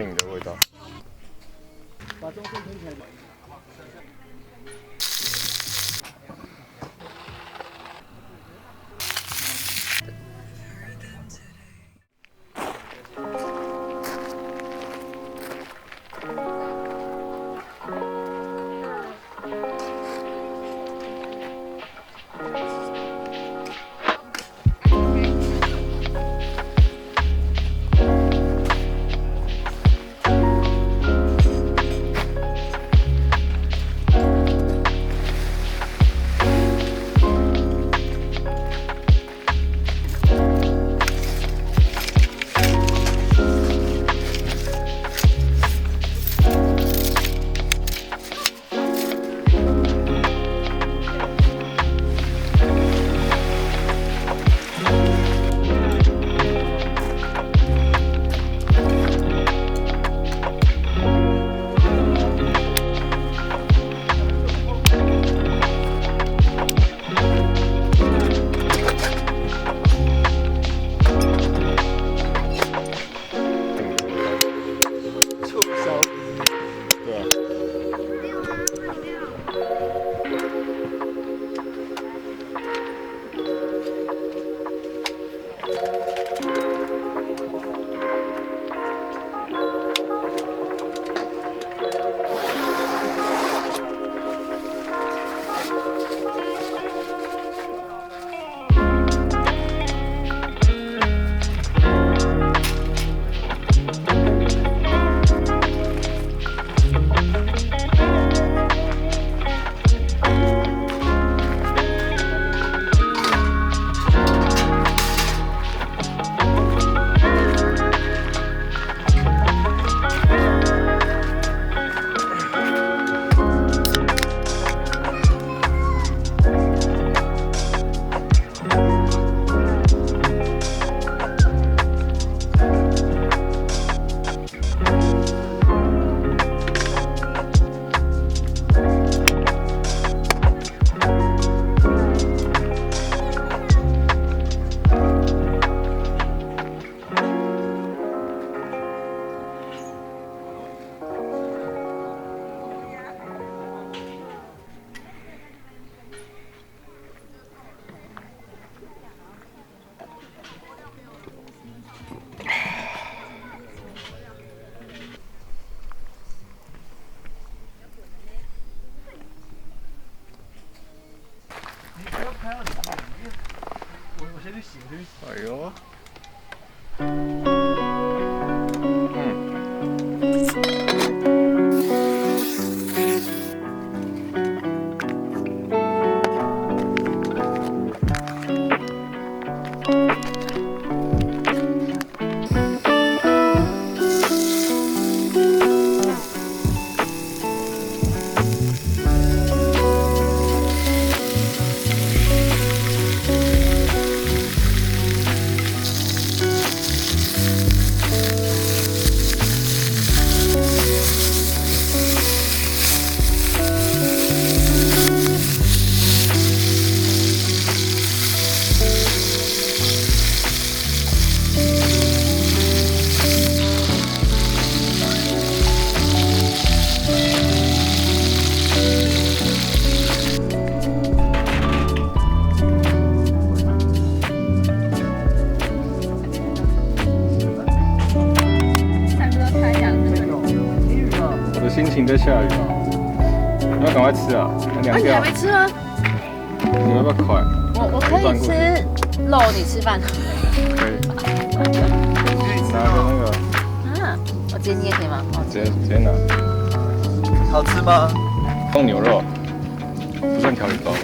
饼的味道。把中线撑起来。哎呦，心情在下雨，你要赶快吃啊！啊，你还没吃吗？你要不要快？我可以吃肉，你吃饭。可以。拿个那个。啊，我直接捏可以吗？直接拿。好吃吗？冻牛肉，不算调理包吧？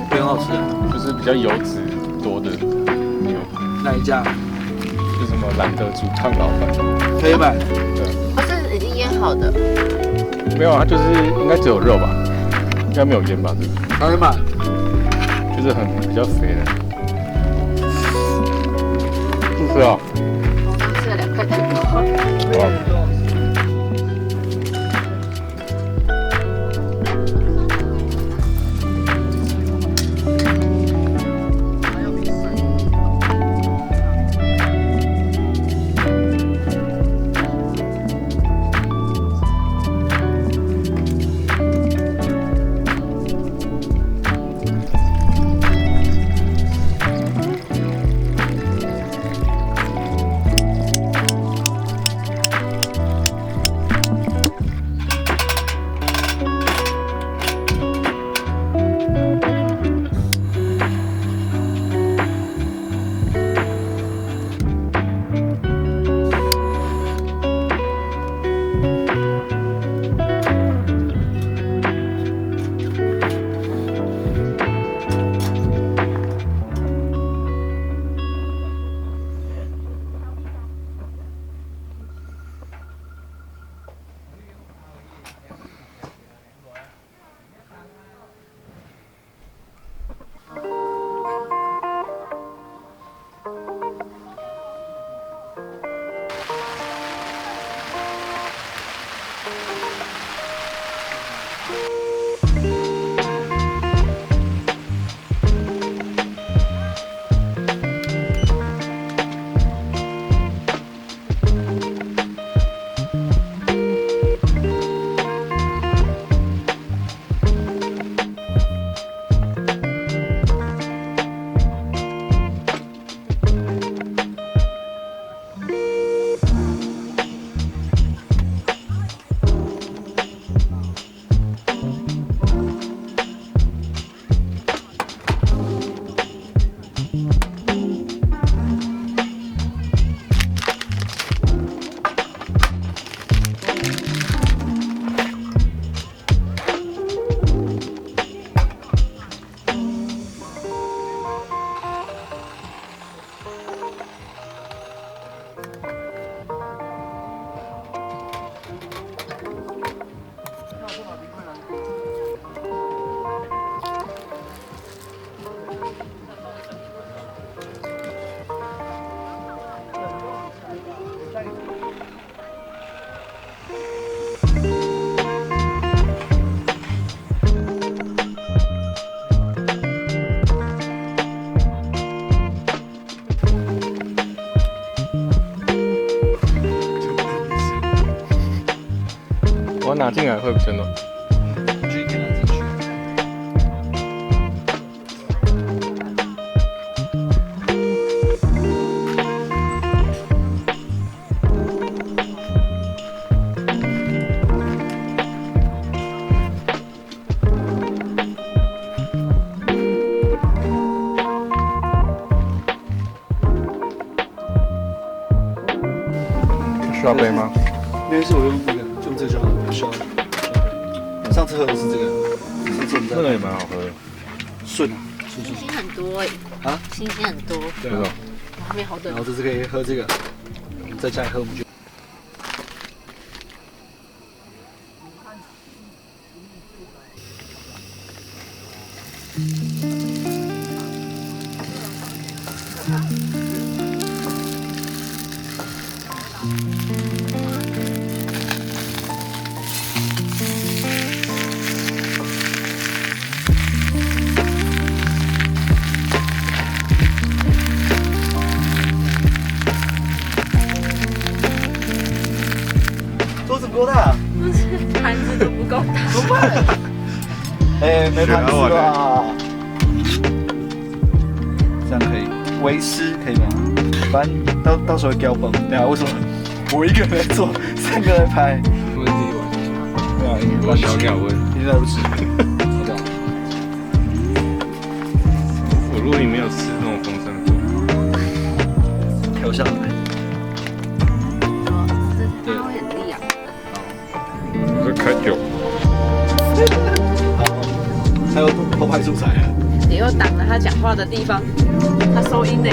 会很好吃，就是比较油脂多的牛。哪一家？就什么懒得煮烫老板。可以买。对。它是已经腌好的。没有，它就是应该只有肉吧，应该没有腌吧？这个。可以买。就是比较肥的。不吃啊？吃了2块多。好。我拿进来会比较暖。需要杯吗？没事，我用那个，用这个就好了，不需要。上次喝的是这个，上次我们在那个也蛮好喝的，顺啊，顺星星很多哎，啊，星星很多，对啊。我还没好等然后。这次可以喝这个，我们在家里喝我们就。桌子不够大，不是盘子都不够大，怎么办？哎，没盘子吧？这样可以，维斯可以吗？反正到时候会掉崩。对啊，为什么我一个人做，3个人拍？我自己玩。对啊，我小鸟问，现在不吃。我露营没有吃那种风声锅，调下来。它会很亮。我是开酒。还有偷拍素材啊。你又挡了他讲话的地方，他收音呢。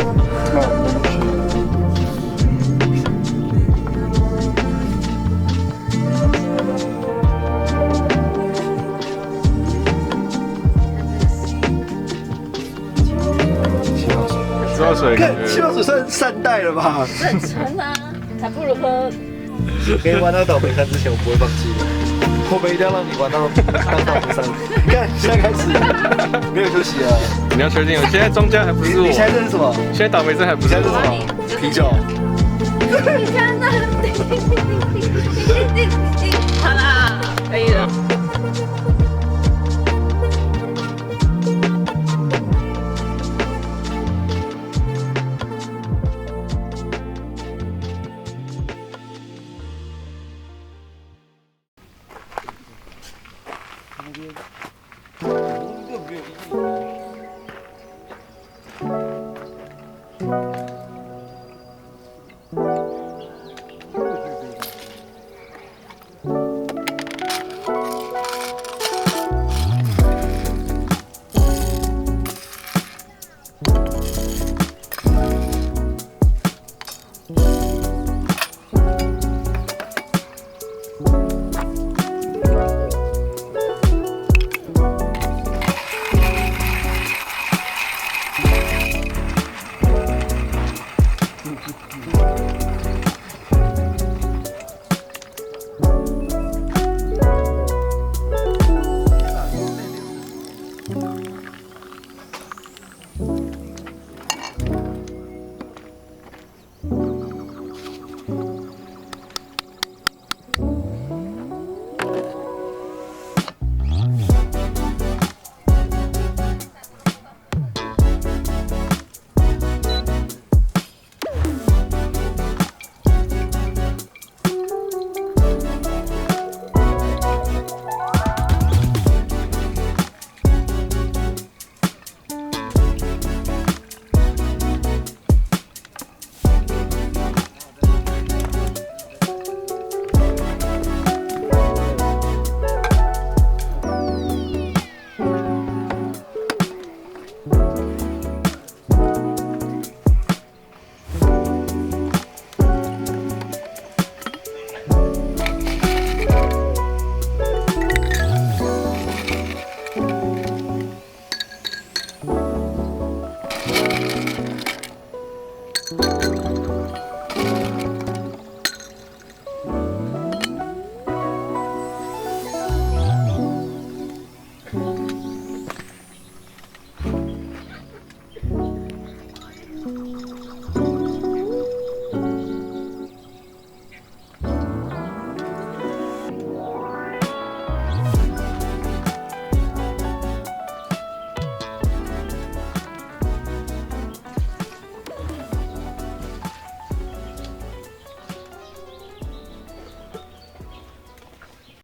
气泡水，看气泡水算善待了吧？这很沉啊，还不如喝。给你玩到倒霉山之前，我不会放弃的。我们一定要让你玩到倒霉山。看，现在开始没有休息啊！你要确定，现在庄家还不是我。你现在这是什么？现在倒霉针还不是你现在这是什我。么？啤酒。你看那叮，好啦，可以了。那边，根本没有意义。